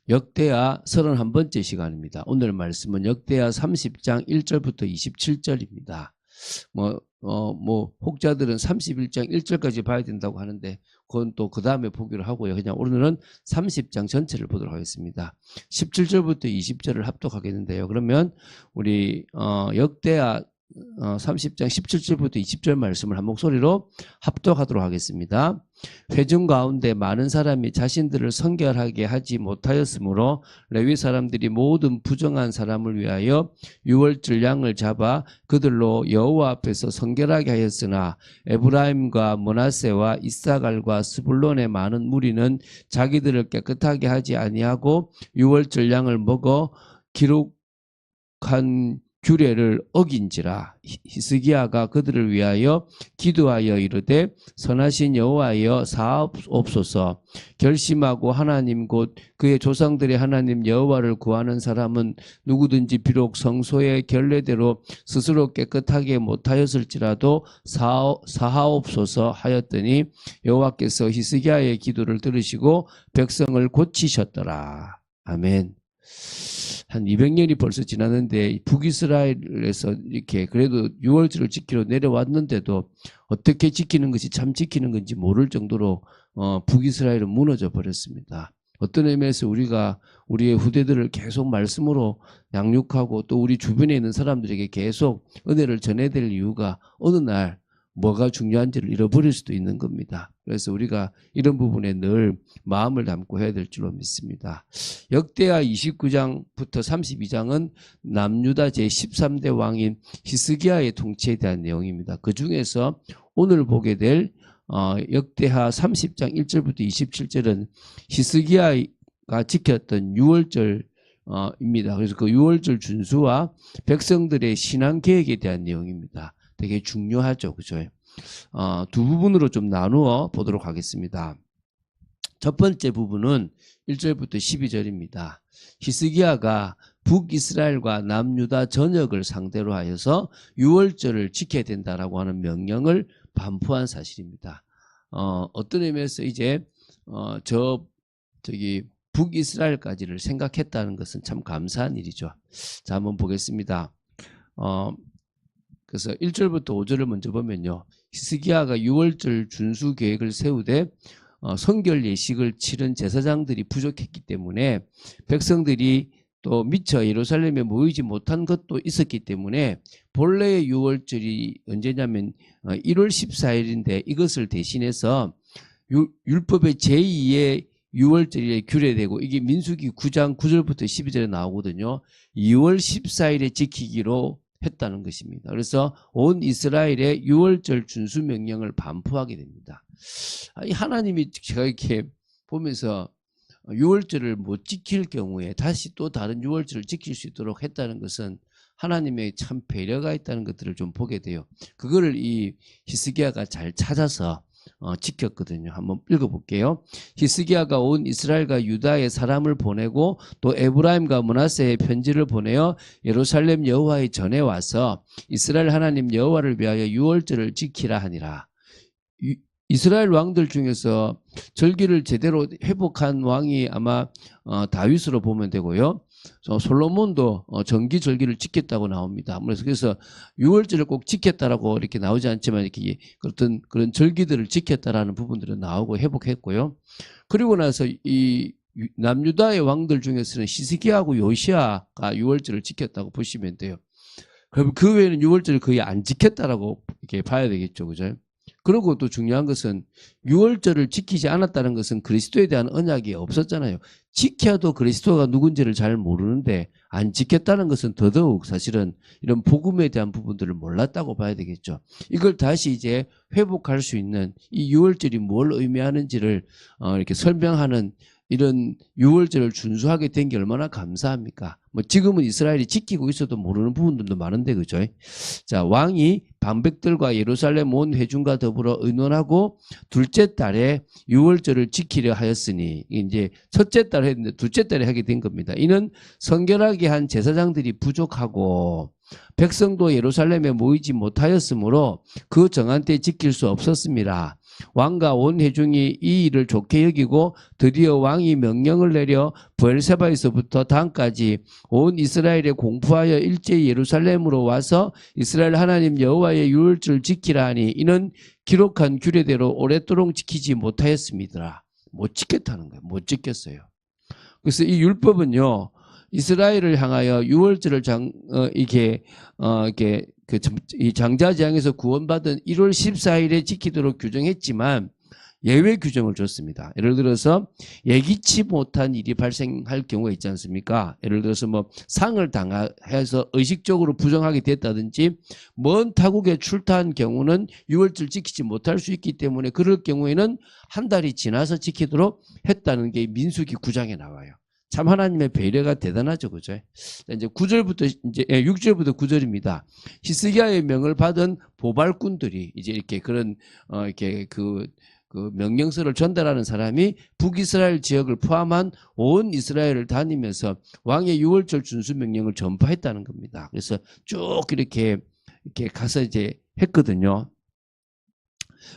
역대하 31번째 시간입니다. 오늘 말씀은 역대하 30장 1절부터 27절입니다. 혹자들은 31장 1절까지 봐야 된다고 하는데 그건 또 그 다음에 보기로 하고요. 그냥 오늘은 30장 전체를 보도록 하겠습니다. 17절부터 20절을 합독하겠는데요. 그러면 우리 역대하 30장 17절부터 20절 말씀을 한 목소리로 합독하도록 하겠습니다. 회중 가운데 많은 사람이 자신들을 성결하게 하지 못하였으므로 레위 사람들이 모든 부정한 사람을 위하여 유월절 양을 잡아 그들로 여호와 앞에서 성결하게 하였으나 에브라임과 므낫세와 이사갈과 스불론의 많은 무리는 자기들을 깨끗하게 하지 아니하고 유월절 양을 먹어 기록한 규례를 어긴지라. 히스기야가 그들을 위하여 기도하여 이르되 선하신 여호와여 사하옵소서. 결심하고 하나님 곧 그의 조상들의 하나님 여호와를 구하는 사람은 누구든지 비록 성소의 결례대로 스스로 깨끗하게 못하였을지라도 사하옵소서 하였더니 여호와께서 히스기야의 기도를 들으시고 백성을 고치셨더라. 아멘. 한 200년이 벌써 지났는데 북이스라엘에서 이렇게 그래도 유월절을 지키러 내려왔는데도 어떻게 지키는 것이 참 지키는 건지 모를 정도로 북이스라엘은 무너져 버렸습니다. 어떤 의미에서 우리가 우리의 후대들을 계속 말씀으로 양육하고 또 우리 주변에 있는 사람들에게 계속 은혜를 전해야 될 이유가 어느 날 뭐가 중요한지를 잃어버릴 수도 있는 겁니다. 그래서 우리가 이런 부분에 늘 마음을 담고 해야 될 줄로 믿습니다. 역대하 29장부터 32장은 남유다 제13대 왕인 히스기야의 통치에 대한 내용입니다. 그 중에서 오늘 보게 될 역대하 30장 1절부터 27절은 히스기야가 지켰던 유월절입니다. 그래서 그 유월절 준수와 백성들의 신앙 계획에 대한 내용입니다. 되게 중요하죠. 그죠? 두 부분으로 좀 나누어 보도록 하겠습니다. 첫 번째 부분은 1절부터 12절입니다. 히스기야가 북이스라엘과 남유다 전역을 상대로 하여서 유월절을 지켜야 된다라고 하는 명령을 반포한 사실입니다. 어떤 의미에서 이제 북이스라엘까지를 생각했다는 것은 참 감사한 일이죠. 자, 한번 보겠습니다. 그래서 1절부터 5절을 먼저 보면요. 히스기야가 유월절 준수 계획을 세우되 성결 예식을 치른 제사장들이 부족했기 때문에 백성들이 또 미처 예루살렘에 모이지 못한 것도 있었기 때문에 본래의 유월절이 언제냐면 1월 14일인데 이것을 대신해서 율법의 제2의 유월절이 규례되고 이게 민수기 9장 9절부터 12절에 나오거든요. 2월 14일에 지키기로 했다는 것입니다. 그래서 온 이스라엘의 유월절 준수 명령을 반포하게 됩니다. 하나님이 제가 이렇게 보면서 유월절을 못 지킬 경우에 다시 또 다른 유월절을 지킬 수 있도록 했다는 것은 하나님의 참 배려가 있다는 것들을 좀 보게 돼요. 그거를 이 히스기야가 잘 찾아서 지켰거든요. 한번 읽어볼게요. 히스기야가 온 이스라엘과 유다의 사람을 보내고 또 에브라임과 므낫세의 편지를 보내어 예루살렘 여호와의 전에 와서 이스라엘 하나님 여호와를 위하여 유월절을 지키라 하니라. 이스라엘 왕들 중에서 절기를 제대로 회복한 왕이 아마 다윗으로 보면 되고요. 솔로몬도 정기 절기를 지켰다고 나옵니다. 그래서 유월절을 꼭 지켰다라고 이렇게 나오지 않지만 이렇게 그런 절기들을 지켰다라는 부분들은 나오고 회복했고요. 그리고 나서 이 남유다의 왕들 중에서는 히스기야하고 요시야가 유월절을 지켰다고 보시면 돼요. 그럼 그 외에는 유월절을 거의 안 지켰다라고 이렇게 봐야 되겠죠, 그죠? 그리고 또 중요한 것은 유월절을 지키지 않았다는 것은 그리스도에 대한 언약이 없었잖아요. 지켜도 그리스도가 누군지를 잘 모르는데 안 지켰다는 것은 더더욱 사실은 이런 복음에 대한 부분들을 몰랐다고 봐야 되겠죠. 이걸 다시 이제 회복할 수 있는 이 유월절이 뭘 의미하는지를 이렇게 설명하는 이런 유월절을 준수하게 된 게 얼마나 감사합니까? 지금은 이스라엘이 지키고 있어도 모르는 부분들도 많은데, 그죠? 자, 왕이 방백들과 예루살렘 온 회중과 더불어 의논하고 둘째 달에 유월절을 지키려 하였으니, 이제 첫째 달에 했는데 둘째 달에 하게 된 겁니다. 이는 성결하게 한 제사장들이 부족하고 백성도 예루살렘에 모이지 못하였으므로 그 정한 때 지킬 수 없었습니다. 왕과 온 회중이 이 일을 좋게 여기고 드디어 왕이 명령을 내려 브엘세바에서부터 단까지 온 이스라엘에 공포하여 일제히 예루살렘으로 와서 이스라엘 하나님 여호와의 유월절을 지키라 하니 이는 기록한 규례대로 오랫도록 지키지 못하였습니다. 못 지켰다는 거예요. 못 지켰어요. 그래서 이 율법은요, 이스라엘을 향하여 유월절을 이 장자재앙에서 구원받은 1월 14일에 지키도록 규정했지만 예외 규정을 줬습니다. 예를 들어서 예기치 못한 일이 발생할 경우가 있지 않습니까? 예를 들어서 뭐 상을 당해서 의식적으로 부정하게 됐다든지 먼 타국에 출타한 경우는 유월절 지키지 못할 수 있기 때문에 그럴 경우에는 한 달이 지나서 지키도록 했다는 게 민수기 9장에 나와요. 참 하나님의 배려가 대단하죠, 그죠? 이제 6절부터 9절입니다. 히스기야의 명을 받은 보발꾼들이 이제 이렇게 그런 그 명령서를 전달하는 사람이 북이스라엘 지역을 포함한 온 이스라엘을 다니면서 왕의 유월절 준수 명령을 전파했다는 겁니다. 그래서 쭉 이렇게 가서 이제 했거든요.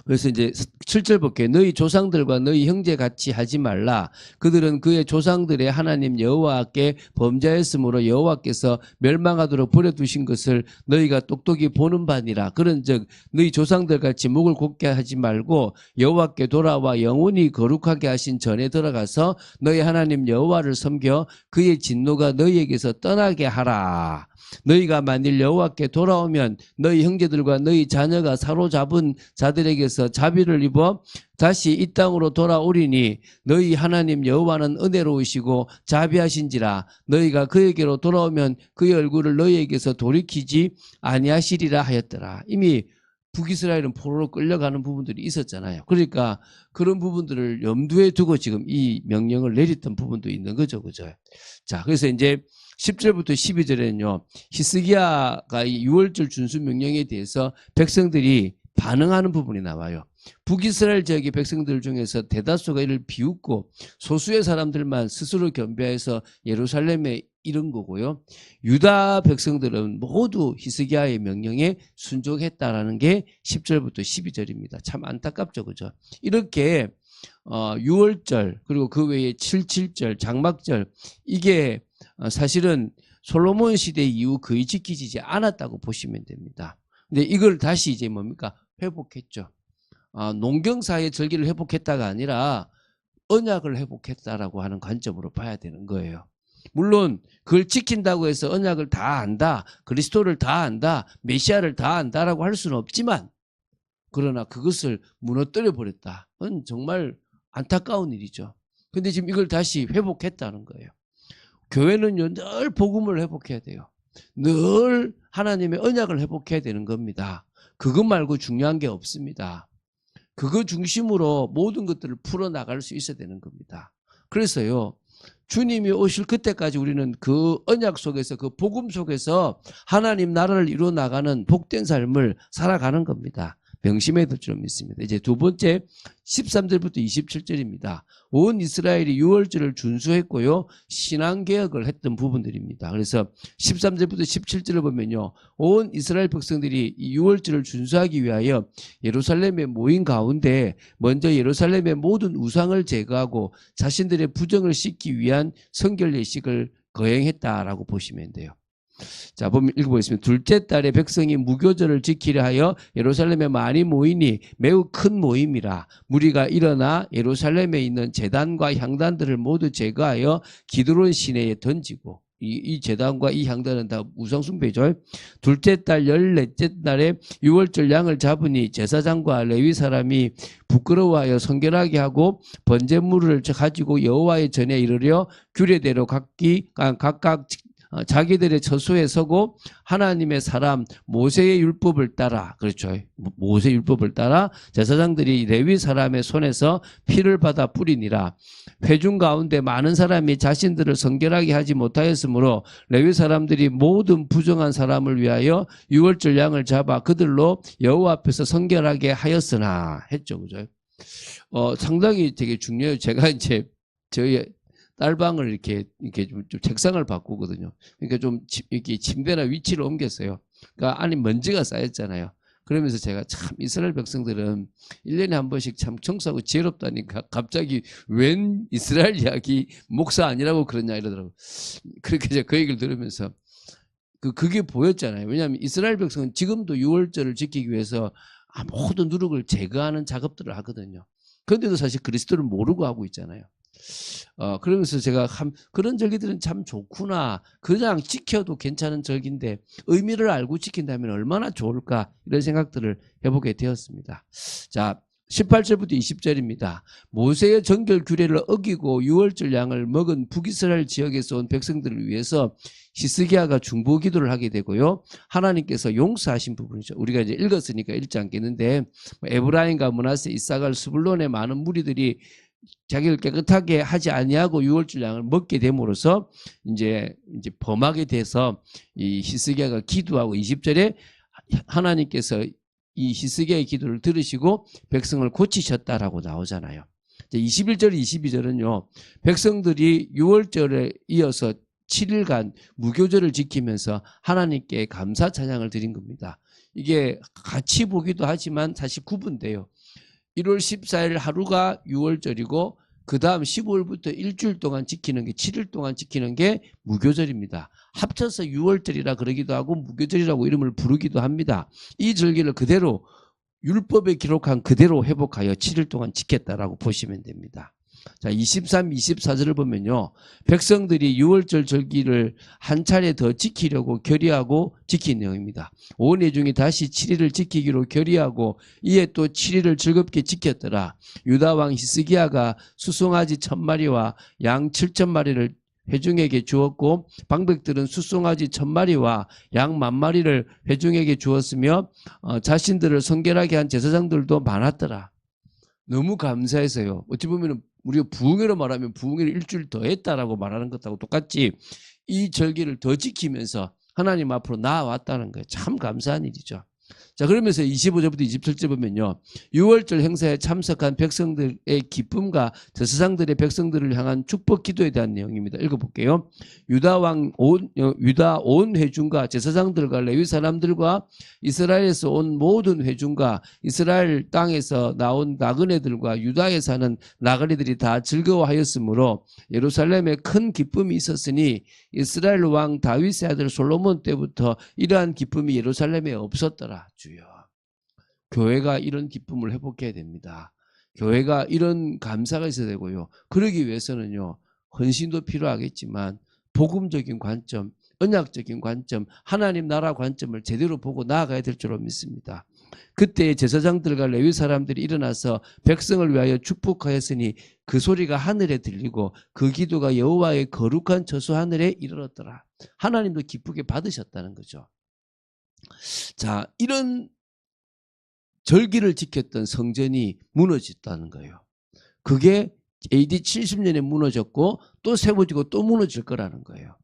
그래서 이제 7절 볼게요. 너희 조상들과 너희 형제 같이 하지 말라. 그들은 그의 조상들의 하나님 여호와께 범죄했으므로 여호와께서 멸망하도록 버려두신 것을 너희가 똑똑히 보는 바니라. 그런즉 너희 조상들 같이 목을 곧게 하지 말고 여호와께 돌아와 영원히 거룩하게 하신 전에 들어가서 너희 하나님 여호와를 섬겨 그의 진노가 너희에게서 떠나게 하라. 너희가 만일 여호와께 돌아오면 너희 형제들과 너희 자녀가 사로잡은 자들에게서 자비를 입어 다시 이 땅으로 돌아오리니 너희 하나님 여호와는 은혜로우시고 자비하신지라. 너희가 그에게로 돌아오면 그의 얼굴을 너희에게서 돌이키지 아니하시리라 하였더라. 이미 북이스라엘은 포로로 끌려가는 부분들이 있었잖아요. 그러니까 그런 부분들을 염두에 두고 지금 이 명령을 내렸던 부분도 있는 거죠, 그죠? 자, 그래서 이제 10절부터 12절에는요, 히스기야가 이 유월절 준수 명령에 대해서 백성들이 반응하는 부분이 나와요. 북이스라엘 지역의 백성들 중에서 대다수가 이를 비웃고 소수의 사람들만 스스로 겸비해서 예루살렘에 이른 거고요. 유다 백성들은 모두 히스기야의 명령에 순종했다라는 게 10절부터 12절입니다. 참 안타깝죠, 그죠? 이렇게 유월절 그리고 그 외에 77절, 장막절 이게 사실은 솔로몬 시대 이후 거의 지키지 않았다고 보시면 됩니다. 근데 이걸 다시 이제 뭡니까? 회복했죠. 농경사의 절기를 회복했다가 아니라 언약을 회복했다라고 하는 관점으로 봐야 되는 거예요. 물론 그걸 지킨다고 해서 언약을 다 안다, 그리스도를 다 안다, 메시아를 다 안다라고 할 수는 없지만 그러나 그것을 무너뜨려 버렸다는 정말 안타까운 일이죠. 근데 지금 이걸 다시 회복했다는 거예요. 교회는요, 늘 복음을 회복해야 돼요. 늘 하나님의 언약을 회복해야 되는 겁니다. 그것 말고 중요한 게 없습니다. 그거 중심으로 모든 것들을 풀어나갈 수 있어야 되는 겁니다. 그래서요, 주님이 오실 그때까지 우리는 그 언약 속에서 그 복음 속에서 하나님 나라를 이루어 나가는 복된 삶을 살아가는 겁니다. 명심해야 될 줄 믿습니다. 이제 두 번째 13절부터 27절입니다. 온 이스라엘이 유월절을 준수했고요. 신앙개혁을 했던 부분들입니다. 그래서 13절부터 17절을 보면요. 온 이스라엘 백성들이 이 유월절을 준수하기 위하여 예루살렘에 모인 가운데 먼저 예루살렘의 모든 우상을 제거하고 자신들의 부정을 씻기 위한 성결 예식을 거행했다라고 보시면 돼요. 자, 보면 읽어보겠습니다. 둘째 달에 백성이 무교절을 지키려 하여 예루살렘에 많이 모이니 매우 큰 모임이라. 무리가 일어나 예루살렘에 있는 제단과 향단들을 모두 제거하여 기드론 시내에 던지고, 이 제단과 이 향단은 다 우상숭배죠. 둘째 달 14째 날에 유월절 양을 잡으니 제사장과 레위 사람이 부끄러워하여 성결하게 하고 번제물을 가지고 여호와의 전에 이르려 규례대로 각각 자기들의 처소에 서고 하나님의 사람 모세의 율법을 따라, 그렇죠, 모세 율법을 따라 제사장들이 레위 사람의 손에서 피를 받아 뿌리니라. 회중 가운데 많은 사람이 자신들을 성결하게 하지 못하였으므로 레위 사람들이 모든 부정한 사람을 위하여 유월절 양을 잡아 그들로 여호와 앞에서 성결하게 하였으나 했죠, 그죠? 상당히 되게 중요해요. 제가 이제 저희 딸방을 이렇게 좀 책상을 바꾸거든요. 그러니까 좀 이렇게 침대나 위치를 옮겼어요. 그러니까 안에 먼지가 쌓였잖아요. 그러면서 제가 참 이스라엘 백성들은 1년에 한 번씩 참 청소하고 지혜롭다니까 갑자기 웬 이스라엘 이야기 목사 아니라고 그러냐 이러더라고요. 그렇게 제가 그 얘기를 들으면서 그게 보였잖아요. 왜냐하면 이스라엘 백성은 지금도 유월절을 지키기 위해서 모든 누룩을 제거하는 작업들을 하거든요. 그런데도 사실 그리스도를 모르고 하고 있잖아요. 그러면서 제가 그런 절기들은 참 좋구나. 그냥 지켜도 괜찮은 절기인데 의미를 알고 지킨다면 얼마나 좋을까 이런 생각들을 해보게 되었습니다. 자, 18절부터 20절입니다. 모세의 정결 규례를 어기고 유월절 양을 먹은 북이스라엘 지역에서 온 백성들을 위해서 히스기야가 중보 기도를 하게 되고요. 하나님께서 용서하신 부분이죠. 우리가 이제 읽었으니까 읽지 않겠는데 에브라임과 므낫세, 이사갈, 스불론의 많은 무리들이 자기를 깨끗하게 하지 아니하고 유월절 양을 먹게 됨으로써 이제 범하게 돼서 이 히스기야가 기도하고 20절에 하나님께서 이 히스기야의 기도를 들으시고 백성을 고치셨다라고 나오잖아요. 21절, 22절은요. 백성들이 유월절에 이어서 7일간 무교절을 지키면서 하나님께 감사 찬양을 드린 겁니다. 이게 같이 보기도 하지만 사실 구분돼요. 1월 14일 하루가 유월절이고 그 다음 15일부터 일주일 동안 지키는 게 7일 동안 지키는 게 무교절입니다. 합쳐서 유월절이라 그러기도 하고 무교절이라고 이름을 부르기도 합니다. 이 절기를 그대로 율법에 기록한 그대로 회복하여 7일 동안 지켰다라고 보시면 됩니다. 자, 23, 24절을 보면요. 백성들이 유월절 절기를 한 차례 더 지키려고 결의하고 지킨 내용입니다. 온 회중이 다시 7일을 지키기로 결의하고 이에 또 7일을 즐겁게 지켰더라. 유다 왕 히스기야가 수송아지 1000마리와 양 7000마리를 회중에게 주었고 방백들은 수송아지 1000마리와 양 10,000마리를 회중에게 주었으며 자신들을 성결하게 한 제사장들도 많았더라. 너무 감사해서요. 어찌 보면 우리가 부흥회로 말하면 부흥회를 일주일 더 했다라고 말하는 것하고 똑같이 이 절기를 더 지키면서 하나님 앞으로 나아왔다는 거예요. 참 감사한 일이죠. 자, 그러면서 25절부터 27절 보면요. 유월절 행사에 참석한 백성들의 기쁨과 제사장들의 백성들을 향한 축복 기도에 대한 내용입니다. 읽어볼게요. 유다 온 회중과 제사장들과 레위 사람들과 이스라엘에서 온 모든 회중과 이스라엘 땅에서 나온 나그네들과 유다에 사는 나그네들이 다 즐거워하였으므로 예루살렘에 큰 기쁨이 있었으니 이스라엘 왕 다윗의 아들 솔로몬 때부터 이러한 기쁨이 예루살렘에 없었더라. 주여. 교회가 이런 기쁨을 회복해야 됩니다. 교회가 이런 감사가 있어야 되고요. 그러기 위해서는요. 헌신도 필요하겠지만 복음적인 관점, 언약적인 관점, 하나님 나라 관점을 제대로 보고 나아가야 될 줄로 믿습니다. 그때 제사장들과 레위 사람들이 일어나서 백성을 위하여 축복하였으니 그 소리가 하늘에 들리고 그 기도가 여호와의 거룩한 저수 하늘에 이르렀더라. 하나님도 기쁘게 받으셨다는 거죠. 자, 이런 절기를 지켰던 성전이 무너졌다는 거예요. 그게 AD 70년에 무너졌고 또 세워지고 또 무너질 거라는 거예요.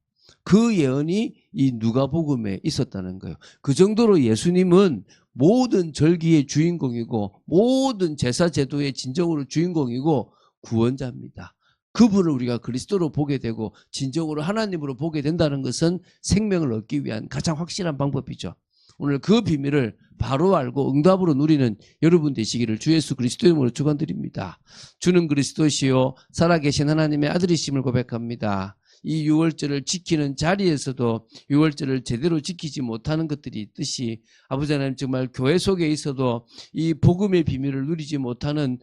그 예언이 이 누가복음에 있었다는 거예요. 그 정도로 예수님은 모든 절기의 주인공이고 모든 제사 제도의 진정으로 주인공이고 구원자입니다. 그분을 우리가 그리스도로 보게 되고 진정으로 하나님으로 보게 된다는 것은 생명을 얻기 위한 가장 확실한 방법이죠. 오늘 그 비밀을 바로 알고 응답으로 누리는 여러분 되시기를 주 예수 그리스도 이름으로 축원드립니다. 주는 그리스도시요 살아계신 하나님의 아들이심을 고백합니다. 이 유월절을 지키는 자리에서도 유월절을 제대로 지키지 못하는 것들이 있듯이 아버지 하나님 정말 교회 속에 있어도 이 복음의 비밀을 누리지 못하는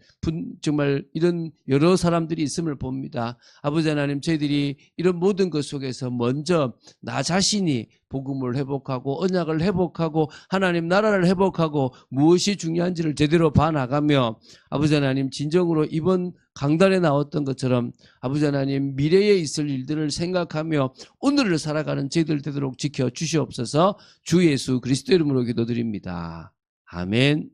정말 이런 여러 사람들이 있음을 봅니다. 아버지 하나님 저희들이 이런 모든 것 속에서 먼저 나 자신이 복음을 회복하고 언약을 회복하고 하나님 나라를 회복하고 무엇이 중요한지를 제대로 봐나가며 아버지 하나님 진정으로 이번 강단에 나왔던 것처럼 아버지 하나님 미래에 있을 일들을 생각하며 오늘을 살아가는 저희들 되도록 지켜주시옵소서. 주 예수 그리스도 이름으로 기도드립니다. 아멘.